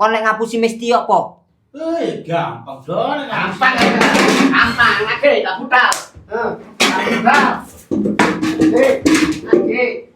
Kon lek ngapusi mesti apa? Gampang Don. Gampang lagi tak budal. Tak budal. Lagi.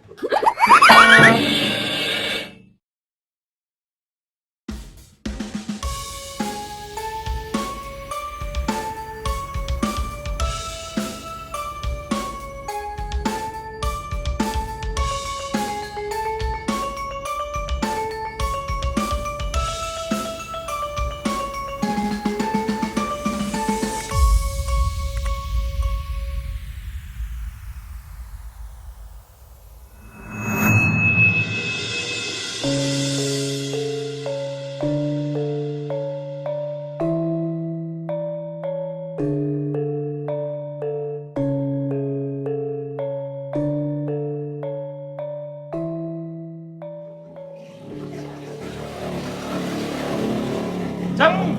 Jeng.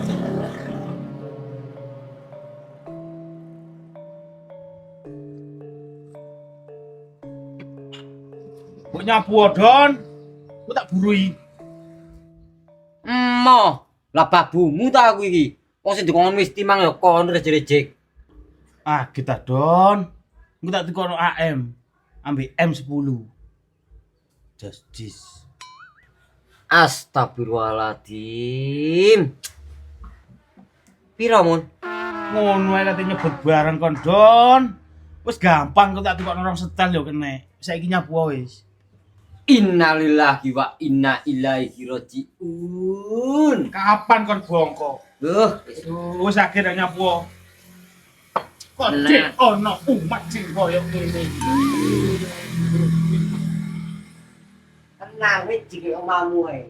Mbok nyapu Don. Ku tak burui. Lah babumu ta aku iki. Wong sing dikon mesti mang ya kon rejek-rejek. Kita Don. Ku tak dikono AM. Ambil M10. Justice. Astagfirullahaladzim. Piro mun? Ngono ae kate nyebut barang kon Don. Wis gampang kok tak dikono orang setel yo kene. Saiki nyapu wis. Innalillahi wa inna ilaihi rajiun. Kapan kon bongko? Loh, Wis akhirnya nyapu. Kok cek ono umat sing koyo ngene. tenang wis jike omamu ae.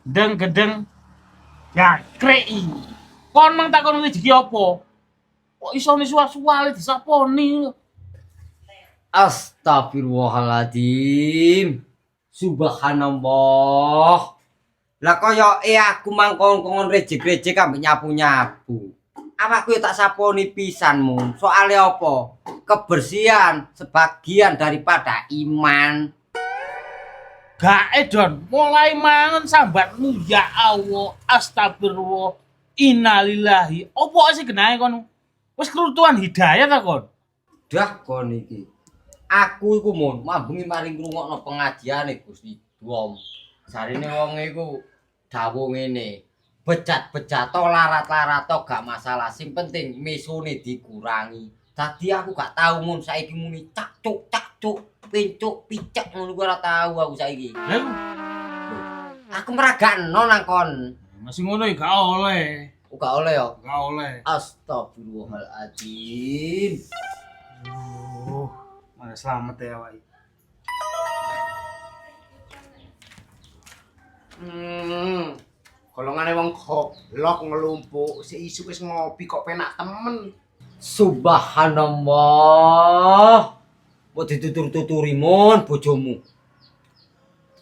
Deng gedeng. Ya krei. Kon mang takon rezeki apa? Kok iso suwa-suwale disaponi. Astagfirullahaladzim. Subhanallah. Lah koyoke aku mangkon-kon rejek-rejek ambek nyapu-nyapu. Awakku yo tak saponi pisanmu. Soale apa? Kebersihan sebagian daripada iman. Gak Don, mulai mangan sambatmu ya Allah, astagfirullah, innalillahi. Apa sih genahe kon? Wis kerutuhan hidayah ta kon? Dah kon iki. Aku iku mun mambengi maring ngrungokno pengajiane Gusti Dom. Jarine wong iku dawuh ngene. Becat-becat to larat-larat to gak masalah, sing penting mesone dikurangi. Dadi aku gak tau mun saiki muni cak-cuk, pincuk, picek ngono ora tau aku saiki. Lha iku Aku meragakno nang kon. masih ngono ya gak oleh. Gak oleh ya. Gak oleh. Astagfirullahaladzim. Mana selamat ya awake. Golongane wong goblok ngelumpuk, si isu wis ngopi kok penak temen. Subhanallah. Kok ditutur-tuturi mon bojomu.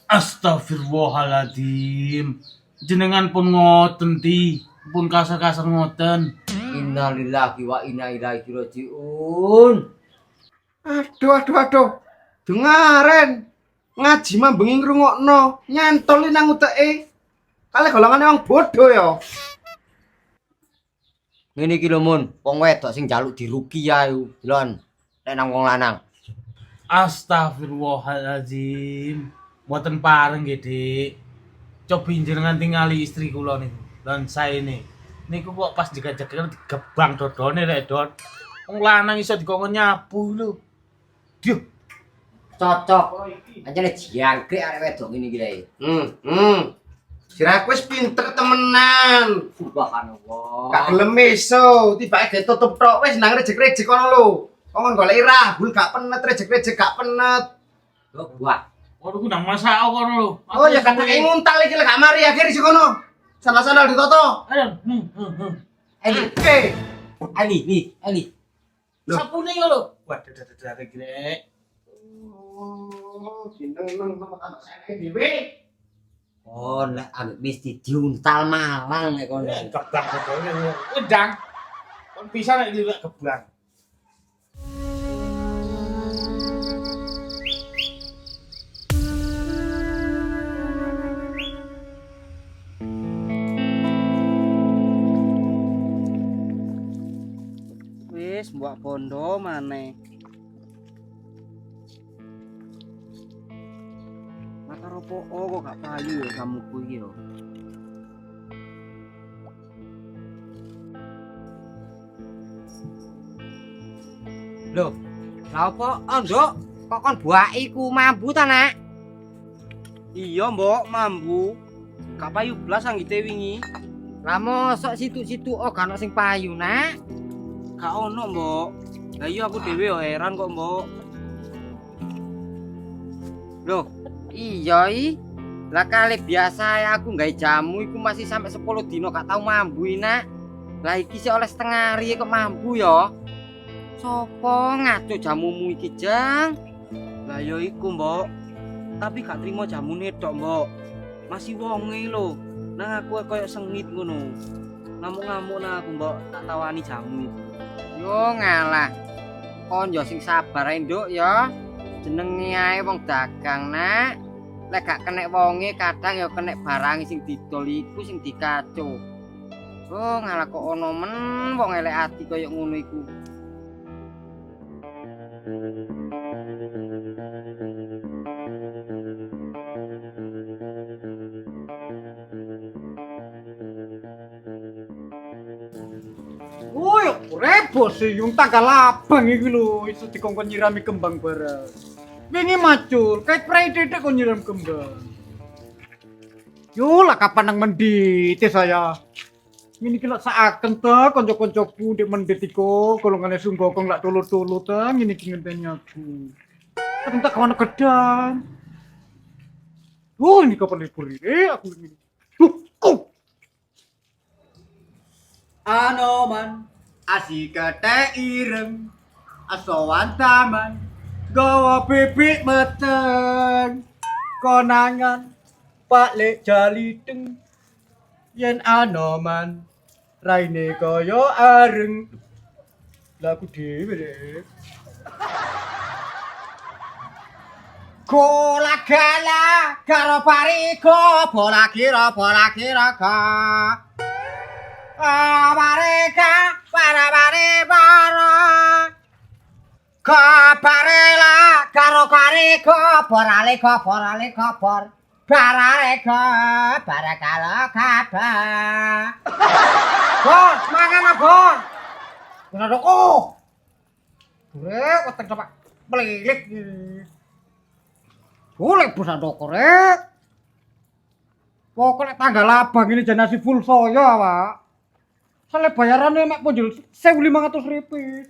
Astagfirullahaladzim. Jenengan pun ngoten ti, pun kasar-kasar ngoten. Innalillahi wa inna ilaihi rajiun. Aduh. Dengaren. Ngaji mah bengi ngrungokno, nyantoli nang uteke. Kale golongane wong bodoh ya. Ngene iki lho mon, wong wedok sing njaluk diruqyah iku. Delon, nek nang wong lanang. Astagfirullahaladzim. Mboten pareng nggih, Dik. Cobi jenengan tingali istri kula niku. Lan saene. Niku kok pas digajakan digebang dodone rek, Don. Wong lanang iso dikongkon nyapu lho. Duh, Cocok. Anjane jangkrik arek wedok ngene iki lho. Siraku wis pinter temenan. Subhanallah. Gak gelem iso, tibake ditutup tok wis nang rejek-rejek kono lho. Kon goleki rahul gak penet, rejek-rejek gak penet. Lho, buah. waduh ku nang masak kono lho. Oh ya katake nguntal iki lek gak mari akhir sih kono. Sandal-sandal ditoto. Eli, Oke. Eli. Loh. Sapune yo lho. Waduh dadar iki. Oh, jeneng makan saya dhewe. Oh, nek ambek mesti diuntal malang nek kono. Gebang dodone. Udang. Kon bisa nek liwat gebang. Wis mbok bondo maneh. Makar opo kok gak payu ya kamu kuwi yo. Lho, lha opo Nduk? Kok kon buaki ku mambu ta, Nak? Iya mbok mambu. Gak payu blas anggite wingi. Lah mosok situ-situ gak ono sing payu, Nak? Gak ono mbok. Lah iya aku dhewe yo heran kok mbok. Loh, iya i. Lah kali biasa aku nggawe jamu iku masih sampai 10 dino gak tau mambu, Nak. Lah iki sih oleh setengah hari kok mambu ya. Sopo ngaco jamumu iki, Jang? Lah yo iku mbok. Tapi gak trimo jamune tok mbok. Masih wonge lho. Nang aku koyo sengit ngono. Ngamuk-ngamuk nang aku mbok tak tawani jamu. Yo ngalah. Kon yo sing sabar ae, Nduk ya. Jenenge ae wong dagang, Nak. Lek gak kenek wonge kadang ya kenek barang sing didol iku sing dikaco. Oh, ngalah kok ono men wong elek ati koyo ngono iku. Woi, repot sih yung tanggal abang iki lho, iso dikongkon nyirami kembang barang. Wingi macul, kayak prai dedek kon nyiram kembang. Yo lah kapan nang mendite saya. Ngene iki lak saaken to kanca-kancaku ndek mendit iku, golongane sunggokong lak tulu-tulu to, ngene iki ngenteni aku. Kadang tak kawan gedang. Oh, ini kapan libur ini? Aku ini. Anoman, asik kate ireng, asowan taman, gawa bibit meteng, konangan, pak lek jaliteng, yen anoman, raine kaya areng, laku dewe deh. Gola gala, karo pariko, bola kira ka. Amareka para para kaparela karo kareko porale ko por barareko para kalo kapa bon mangan bon ora doko rek otak coba belilik boleh busa doko rek pokoknya tanggal abang ini janasi full soya pak. Soalnya bayarannya mek ponjol 1.500 rupiah.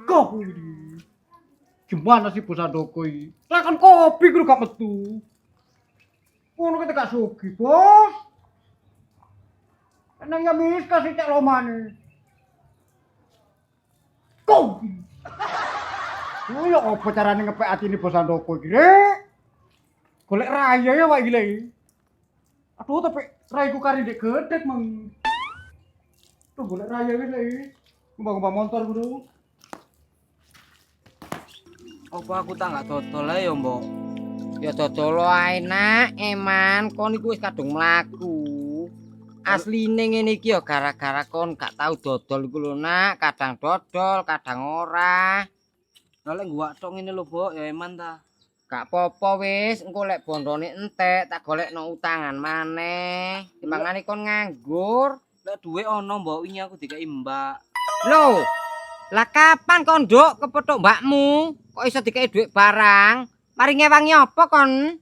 Kok ini? Gimana sih bos Andoko ini? Lah kan kopi kudu gak metu. Ngono kita gak sugih, Bos. Enangnya mis kasih cek lomane. Kopi. Oh ya apa carane ngepek atine bos Andoko iki, Rek? Golek raya ya Pak gila iki. Aduh tapi raiku kari ndek gedek mang. Tuh golek raya wis lagi. Ngumbang-ngumbang motor bro. Apa aku tak gak dodol ae yo, Mbok? Ya dodol ae nak, eman kon iku wis kadung mlaku. Asline ngene iki ya gara-gara kon gak tau dodol iku lho nak, kadang dodol, kadang ora. Lah lek gua tok ngene lho, Mbok, ya eman ta. Gak apa-apa wis, engko lek bondone entek tak golekno utangan maneh. Timbangane kon nganggur. Lek duwe ono, Mbok, wingi aku dikeki Mbak. Loh, lah kapan kon nduk kepethuk mbakmu? Kok iso dikei dhuwit barang? Mari ngewangi apa kon?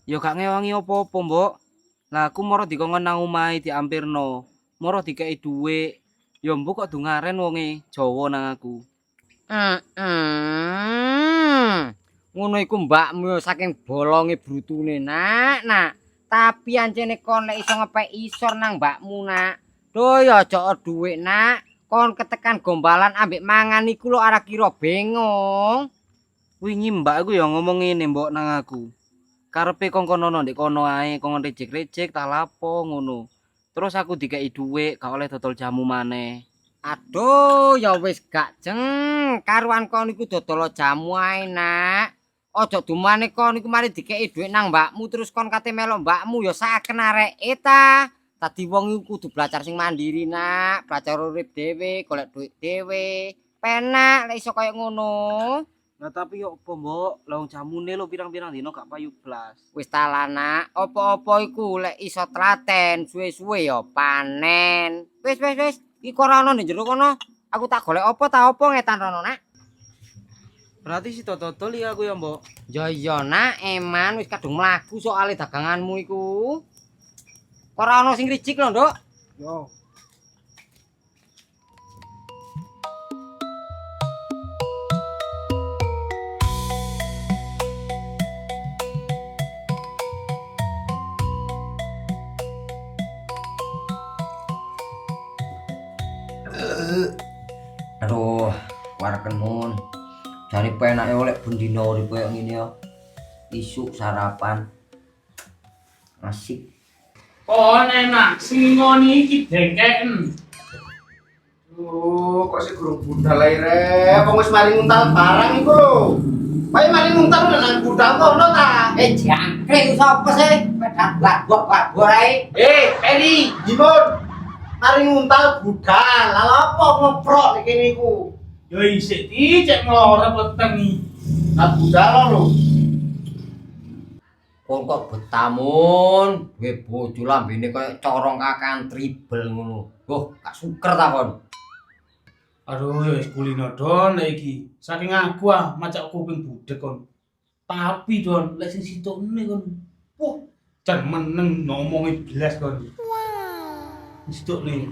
Ya gak ngewangi apa-apa, Mbok. Lah aku moro dikongkon nang omahe diampirno. Moro dikeki dhuwit. Ya mbok kok dungaren wonge Jawa nang aku. Ngono iku mbakmu saking bolonge brutune nak. Tapi anjene kon lek iso ngepek isor nang mbakmu nak. Duh ya aja dhuwit nak. Kon ketekan gombalan ambek mangan iku lho ora kira bengong. Wingi mbak aku ya ngomong ngene mbok nang aku. Karepe kongkonono ndek kono ae, kongkon rejek-rejek tak lapo ngono. Terus aku dikei dhuwit gak oleh dodol jamu maneh. Aduh ya wis gak jeng. Karuan kon iku dodol jamu ae nak. Ojo dumane kon iku mari dikei dhuwit nang mbakmu terus kon kate melok mbakmu ya saken areke ta. Tadi wong iku kudu belajar sing mandiri nak, belajar urip dhewe, golek dhuwit dhewe. Penak lek iso kaya ngono. Nah tapi yo apa mbok, lawang jamune lho pirang-pirang dino gak payu blas. Wis ta nak, apa-apa iku lek iso telaten, suwe-suwe ya panen. Wis, iki ora ono ning jero kono. Aku tak golek apa ngetan rono nak. Berarti si dodol iki aku ya mbok. Ya iya nak, eman wis kadung mlaku soal daganganmu iku. Ora ono sing ricik lho, Nduk. Yo. Aduh, warken mun. Jane penake oleh bendina urip koyo ngene ya. Isuk sarapan. Asik. Kon enak sing ngoni iki dengken. Kok sih gurung budal ae rek. Wong wis mari nguntal barang iku lho. Bae mari nguntal nang budal kono ta. Jangkrik sapa sih? Pedak blak-blak ae. Peri, Jimun. Mari nguntal budal. Lah apa ngoprok nek kene iku? Yo isik iki cek nglorot weteng. Nah budal lho. Kon kok betamun, duwe bojo lambene kaya corong kakan tribel ngono. Wah, gak suker ta kon. Aduh wis kulino Don lek iki. Saking aku macak kuping budek kon. Tapi Don, lek sing sitone kon. Wah, jan meneng ngomongi blas kon. Wow. Sitone.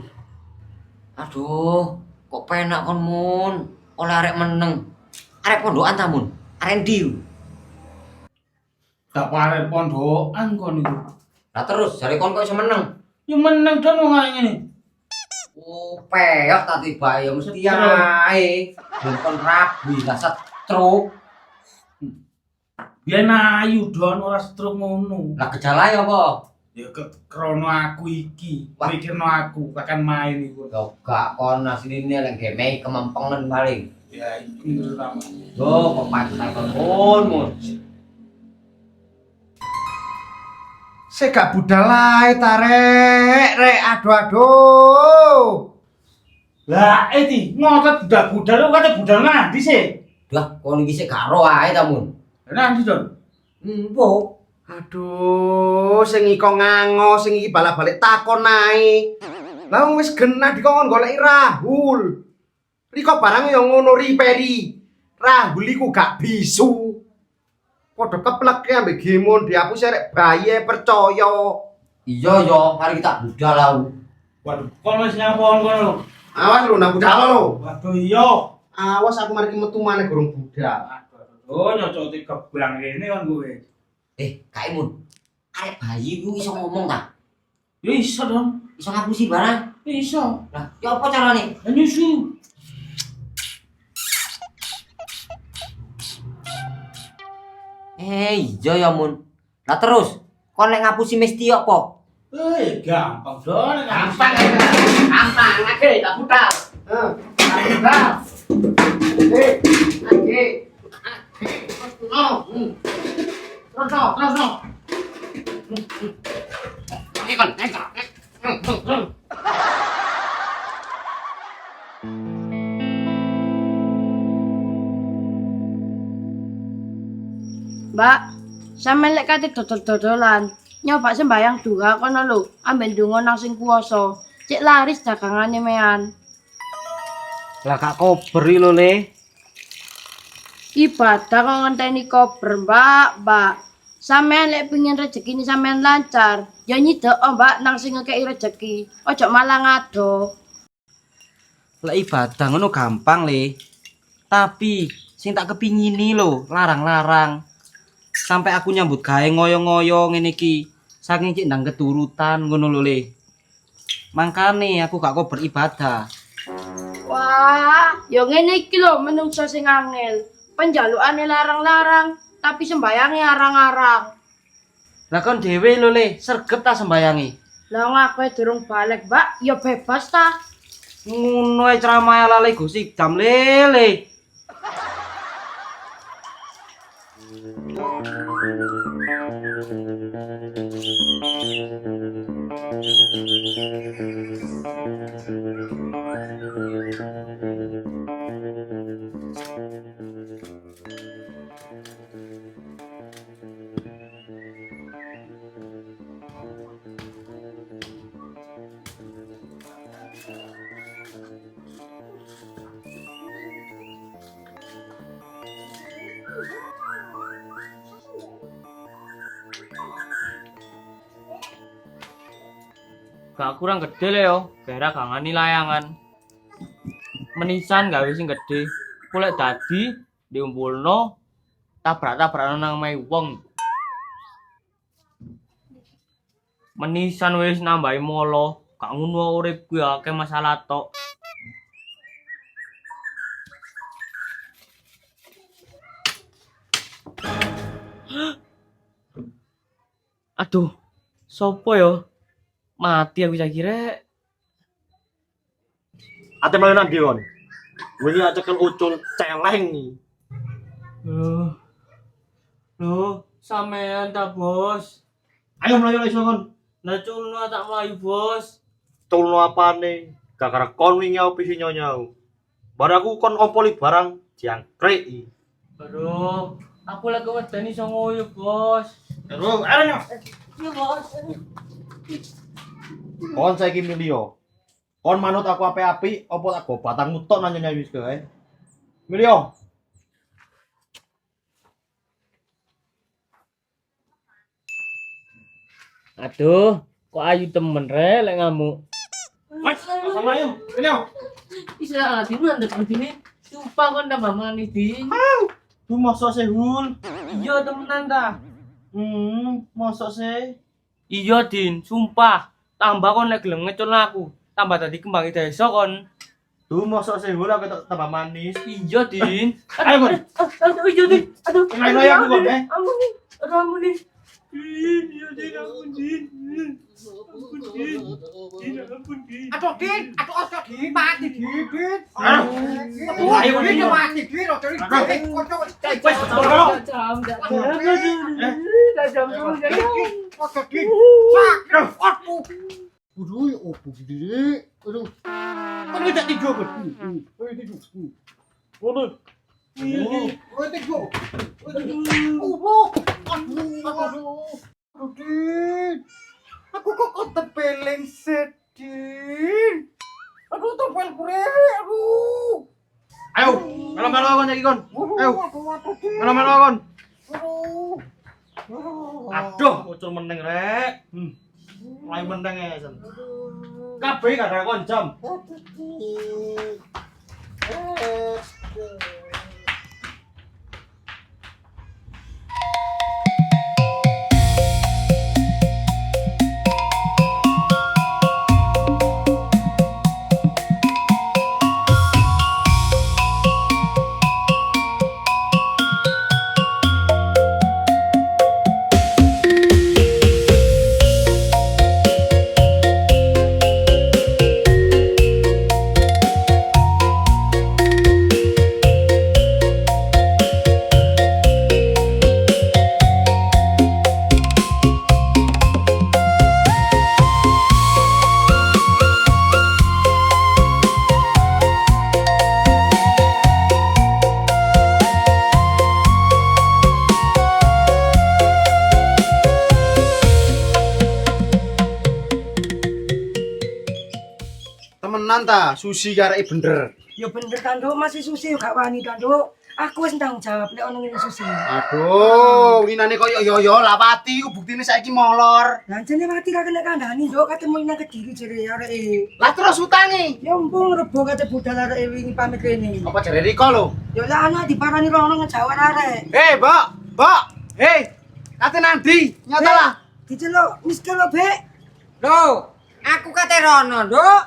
Aduh, kok penak kon mun. Oleh arek meneng. Arek pondokan ta mun? Arek ndi? Tak parek pondokan kon iku. Lah terus jare kon kok iso meneng? Ya meneng Don wong arek ngene. Oh, peok ta tiba ya mesti ae. Kon rabi lah stroke. Biyen ayu Don ora stroke ngono. Lah gejala apa? Ya krono aku iki, mikirno aku akan main iku. Ya gak kon asline lek game kemempengan paling. Ya iki terutama. Yo, kok pancen kon mun. Sik gak budal ae ta rek. Aduh. Lah iki ngotot budal kate budal ngendi sih? Lah kon iki sik gak ro ae ta mun. Ngendi Don? Empuk. Aduh, sing iko ngango, sing iki balik-balik takon ae. Lah wis genah dikon goleki Rahul. Riko barang yo ngono riperi. Rahul iku gak bisu. Padha kepleke ambek Gemon dihapus rek bayi percaya. Iya yo, mari kita budal aku. Waduh, kon wis nyapon kono lho. Awas lho nang budal lho. Waduh iya. Awas aku mari metu maneh gurung budal. Aduh, nyocoti keblang kene kon kowe. Kae mun. Arek bayi ku iso ngomong ta? Ya iso Don. Iso ngapusi barang. Iso. Lah, ya apa carane? Nyusu. Iya ya mun. Lah terus, kon nek ngapusi mesti apa? Gampang Don. Gampang aja tak budal. Budal. Terus no. Mbak, sampeyan lek kate dodol-dodolan, nyoba sembayang duha kono lho, ambek ndonga nang sing kuwasa. Cek laris dagangane mean. Lah gak kober lho Le. Ibadah kok ngenteni kober, Mbak. Sampeyan lek pengin rezekine sampeyan lancar, ya nyidok Mbak nang sing ngekeki rezeki. Ojo malah ngado. Lah ibadah ngono gampang Le. Tapi sing tak kepingini lho, larang-larang. Sampai aku nyambut gawe ngoyo-ngoyo ngene iki. saking cek ndang keturutan ngono lho Le. Mangkane aku gak kok beribadah. Wah, yo ngene iki lho menungso sing angel. Penjalukane larang-larang, tapi sembayange arang-arang. Lah kon dhewe lho Le, sregep ta sembayangi. Lah ngaku durung balik, Mbak, yo bebas ta. Ngono ae ceramah ala Le Gusti jam lele. Gak kurang gede le yo, berak gak ngani layangan. Menisan gawe sing gede, kulek dadi diumpulno tabrak-tabrak nang mai wong. Menisan wis nambahi molo, gak ngono urip ku ya akeh masalah tok. Aduh, sopo yo? Mati aku saya kira. Ate mlayu nang ndi kon? Wingi tak cekel ucul celeng. Loh, sampean ta, Bos? Ayo mlayu iso kon. Lah culno tak mlayu, Bos. Tulno apane? Gara-gara kon wingi opisi nyonyau. Bar aku kon kompoli barang jangkrik. Aduh, aku lagi wedeni iso ngoyo, Bos. Terus, ayo nyo. Iya, Bos. Kon saiki milih yo. Kon manut aku api-api opo tak go batangmu tok nang nyonyau wis kae. Milih yo. Aduh, kok ayu temen re lek ngamuk. Wes, sama ayo. Milih yo. Bisa ati mandek begini. Sumpah kon tambah manis, Din. Lu mosok sehul. Iya temenan ta. Mosok se. Iya, Din, sumpah. Tambah kon lek gelem ngecul aku. Tambah tadi kembang desa kon. Lu mosok sehul aku tak tambah manis. Iya, Din. Ayo kon. Aduh, iya, Din. Aduh. Main aku kon, Ampun, Din. Aduh, ampun, Din. Din, iya, Din, ampun, Din. Ampun, Din. Din, ampun, Din. Aduh, Din. Aduh, ojo Din, mati Din. Aduh, ayo Din, mati Din. Ojo Din. Wes, ojo Din. Sak, aku. Aduh, opo Din. Aduh. Kon tidak tidur kon. Ayo tidur. Aduh. Ayo tidur. Aduh, Din. Aku kok tepeleng sedih. Aduh, tepel kure. Aduh. Ayo, melo-melo kon iki kon. Ayo. Melo-melo kon. Aduh, ucul meneng rek. Mulai meneng ya, Sen. Kabeh gak ada kon jam. Temenan ta, susi karek bener. Ya bener kan, Dok. Masih susi yo gak wani kan, Dok. Aku wis tanggung jawab lek ono ngene susi. Aduh, winane koyo yo lawati ku buktine saiki molor. Lah jane mati gak kena kandhani, Dok. Ketemu nang Kediri jere areke. Lah terus utange. Ya ampun rebo kate budal areke wingi pamit kene. Apa jare Riko lho? Ya lah ana diparani rono ngejawar arek. Hei, Mbok. Mbok. Hei. Kate nang ndi? Nyata lah. Diceluk miskel lho, Bek. Lho, aku kate rono, Nduk.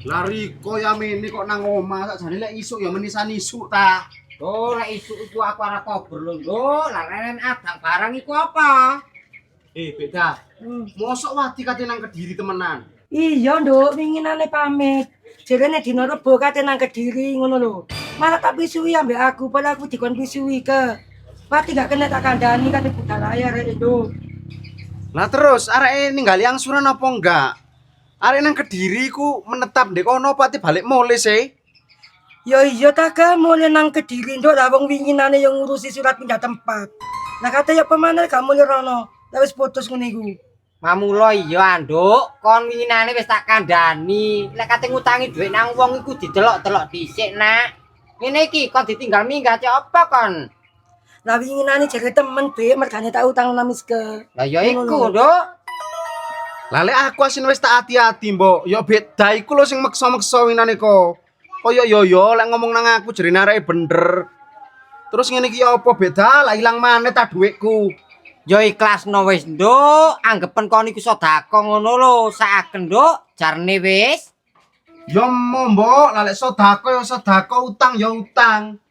Lari koyo mene kok nang omah sakjane lek isuk ya menisan isuk ta. Oh, lek isuk iku aku ora kober lho, Nduk. Lah renen abang barang iku apa? Beda. Mosok wati kate nang Kediri temenan. Iya, Nduk, winginane pamit. Jerene dina Rebo kate nang Kediri ngono lho. Malah tak pisui ambek aku, padahal aku dikon pisui ke. Pati gak kena tak kandani kate budal layar Nduk. Lah terus areke ninggali angsuran apa enggak? Arek nang Kediri ku menetap ndek kono pati balik mule sih. Ya iya ta ka mulai nang Kediri Nduk, lah wong winginane yang ngurusi surat pindah tempat. Lah kate ya pemane gak mulai rono. Lah wis putus ngene iku. Mamulo iya, Nduk. Kon winginane wis tak kandhani. Lek kate ngutangi dhuwit nang wong iku didelok-delok dhisik, Nak. Ngene iki kon ditinggal minggat ya apa kon? Lah winginane jare temen be mergane tak utang nang Miske. Lah ya iku, Nduk. Lah lek aku asin wis tak hati-hati, Mbok. Ya beda iku lho sing meksa-meksa winane kok. Kaya yo lek ngomong nang aku jerene areke bener. Terus ngene iki apa beda? Lah ilang maneh ta dhuwitku. Ya ikhlasno wis, Nduk. Anggepen kon iku sedekah ngono lho, saken, Nduk. Jarne wis. Ya Mbok, lah lek sedekah ya sedekah, utang ya utang.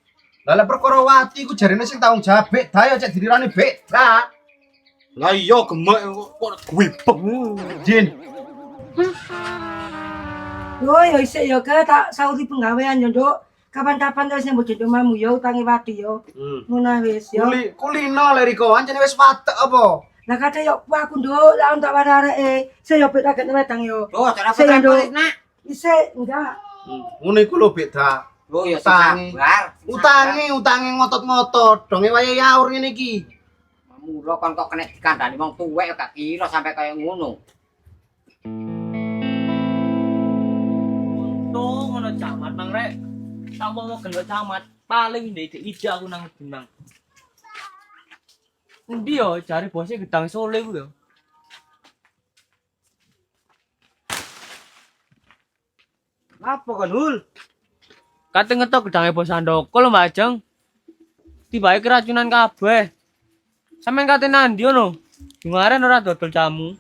Lah lek perkara wati ku jarene sing tanggung jawab beda ya cek dirirani beda. Lah iya gemek kok gwibeg. Jin. Yo ya isik ya ke tak sauri penggawean yo Nduk. Kapan-kapan wis nyambut jodoh mamu yo utangi wati yo. Ngono wis yo. Kulino lek Riko, ancene wis watek apa? Lah kate yo aku Nduk, lah tak warareke. Saya yo beda gak wedang yo. Loh, cara Saya, Nduk. apa Nak? Isik enggak. Ngono iku lho beda. Loh, ya Utangi. sabar. Utange ngotot-ngotot, donge wayahe yaur ngene iki. Mamulo kon kok kena dikandani wong tuwek gak kira sampai kaya ngono. Untung ngono camat Mang Rek. Tak mau gendok camat, paling ndek ide aku nang Gunung. Endi yo cari bosnya gedang sole ku yo. Apa kon, Hul? Kate ngetok gedange bos Andoko lho Mbak Ajeng. Tibae keracunan kabeh. Sampeyan kate nandi ngono? Jungaren ora dodol jamu.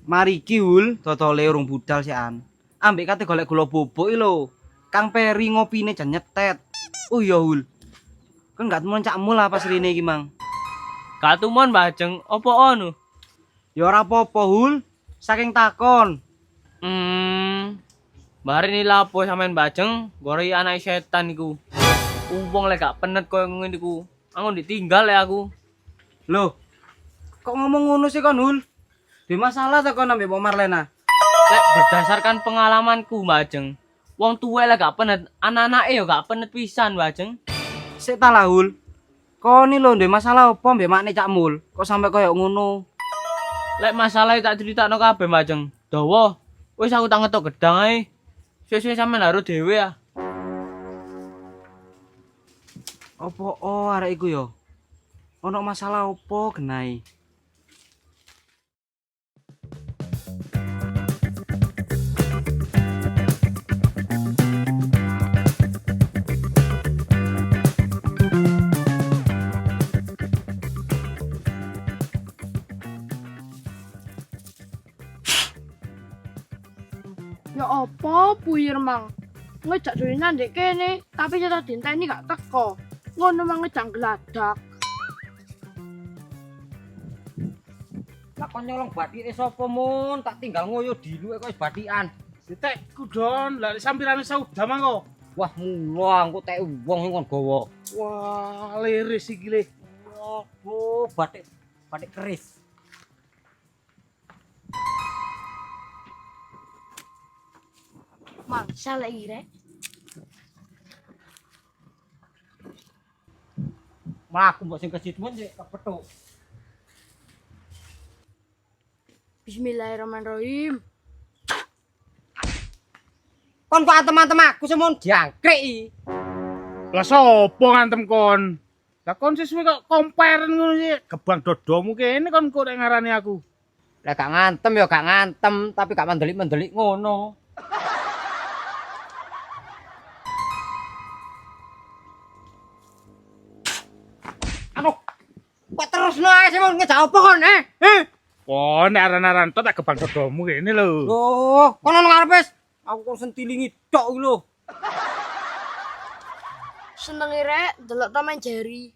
Mari iki Hul, dodole urung budal sian. Ambek kate golek gula bubuk iki lho. Kang Peri ngopine jan nyetet. Oh iya Hul. Kan gak temen cakmu lah pas rene iki, Mang. Katumon Mbak Ajeng, opo ono? Ya ora apa-apa Hul, saking takon. Bari ni lapo sampean Mbak Ajeng, gori anak setan iku. Wong lek gak penet koyo ngene iku. Angon ditinggal ya aku. Loh, kok ngomong ngono sih kon Hul? Di masalah ta kon ambek Mbok Marlena? Lek berdasarkan pengalamanku Mbak Ajeng, wong tuwa lek gak penet, anak-anake yo gak penet pisan Mbak Ajeng. Sik ta lah Hul. Kon iki lho ndek masalah apa mbek makne Cak Mul? Kok sampe koyo ngono? Lek masalah tak critakno kabeh Mbak Ajeng. Dawa, wis aku tak ngetok gedang ae. Suwe-suwe sampean laro dhewe ya. Apa arek iku yo? Ono masalah opo genai? Ya apa buyur Mang? Ngejak dolinan ndek kene, tapi jatah dinteni gak teko. Ngono mang ngejang geladak. Lah kon nyolong bathike sapa mun? Tak tinggal ngoyo diluke kok wis bathikan. Ditek kudon, lah sampirane sauda mangko. Wah, mula engko tek wong sing kon gawa. Wah, liris iki le. Oh, bathik keris. Mang, salah iki rek. Mlaku mbok sing kesidmun sik kepethuk. Bismillahirrahmanirrahim. Kon kok antem-antem aku semun jangkrik iki. Lah sapa ngantem kon? Lah kon sesuk kok compare ngono sih. Gebang dodomu kene kon kok nek ngarani aku. Lah gak ngantem ya gak ngantem, tapi gak mendelik-mendelik ngono. Anu, kok terus ae sih, Mun? kon ngejak apa kon, Oh, nek aran-aran tok tak gebang dodomu kene lho. Loh, kono nang ngarepe wis. Aku kok sentilingi tok iki lho. Seneng rek delok Tom and Jerry.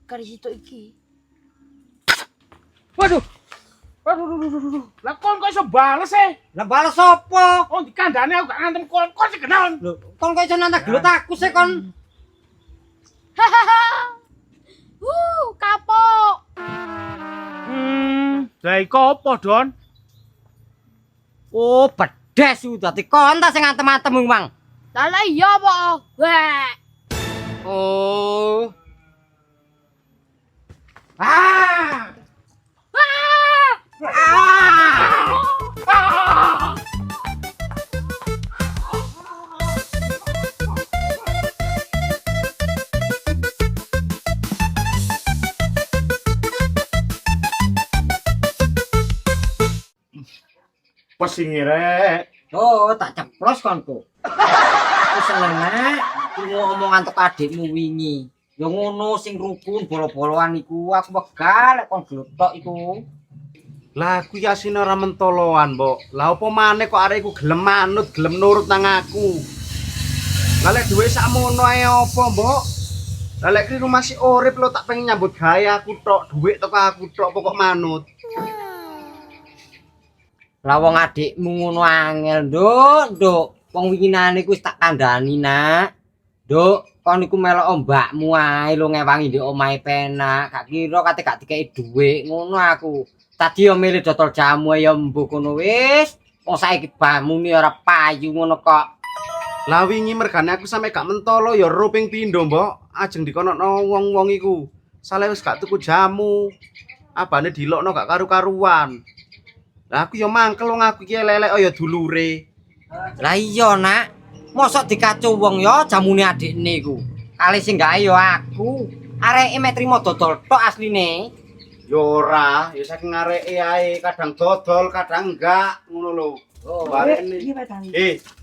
Kari situ iki. Waduh. Lah kon kok iso bales e? Lah bales sapa? Oh, dikandani aku gak ngantem kon sing kenal. Lho, kon kok iso nantak gelut aku sih kon. Kapok. Lah iku apa, Don? Oh, pedes ku dadi kon ta sing ngantem-antem Mang. Lah iya apa? Weh. Oh. Ah! Pesingi rek. Oh, tak ceplos konku. Aku seneng nek omongan tok adikmu wingi. Ya ngono sing rukun bolo-boloan iku aku wegah lek kon glotok iku. Lah aku ya asine ora mentoloan, Mbok. Lah opo maneh kok arek iku gelem manut, gelem nurut nang aku. Lah lek duwe sakmono ae opo, Mbok? Lah lek kene masih urip lo tak pengen nyambut gawe aku tok, dhuwit teko aku tok pokok manut. Lah wong adikmu ngono angel, Nduk. Wong winginane iku wis tak kandhani, Nak. Nduk, kon iku melok mbakmu ae lho ngewangi ndek omahe penak. Gak kira kate gak dikeki dhuwit ngono aku. Tadi yo milih dodol jamu ya mbok ngono wis. Wong saiki bamune ora payu ngono kok. Lah wingi mergane aku sampe gak mentolo ya ro ping pindho, Mbok. Ajeng dikonokno wong-wong iku. Sale wis gak tuku jamu. Abane dilokno gak karu-karuan. Lah aku ya mangkel wong aku iki lelek ya dulure. Lah iya, Nak. Mosok dikacu wong ya jamune adikne iku. Kali sing gawe ya aku. Areke mek trimo dodol tok asline. Ya ora, ya saking areke ae, kadang dodol, kadang enggak, ngono lho. Oh, Barene. Iki Pak.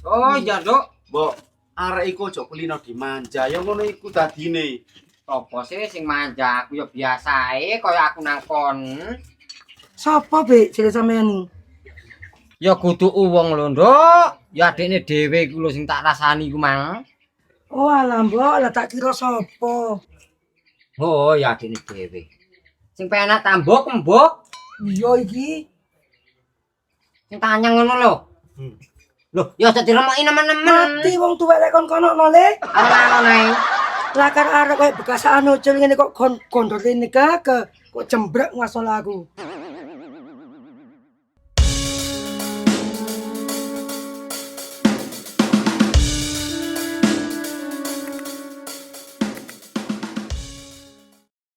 oh iya, Nduk. Mbok, arek iku aja kulino dimanja, ya ngono iku dadine. Apa sih sing manja aku ya biasa ae kaya aku nang kon. Sopo, Bek, jare sampean? Ya kudu wong lho, Nduk. Ya adikne dhewe iku lho sing tak rasani iku, Mang. Oh, alah, Mbok, lah tak kira sopo. Oh, ya adikne dhewe. Sing penak tambok mbok, Iya iki. sing tanyang ngono lho. Loh, ya aja diremoki nemen-nemen. Mati wong tuwek lek kon kono le. Ana-ana ae. Lah kan arek koyo bekas anu ngene kok gondol ini kok jembrek ngasol aku.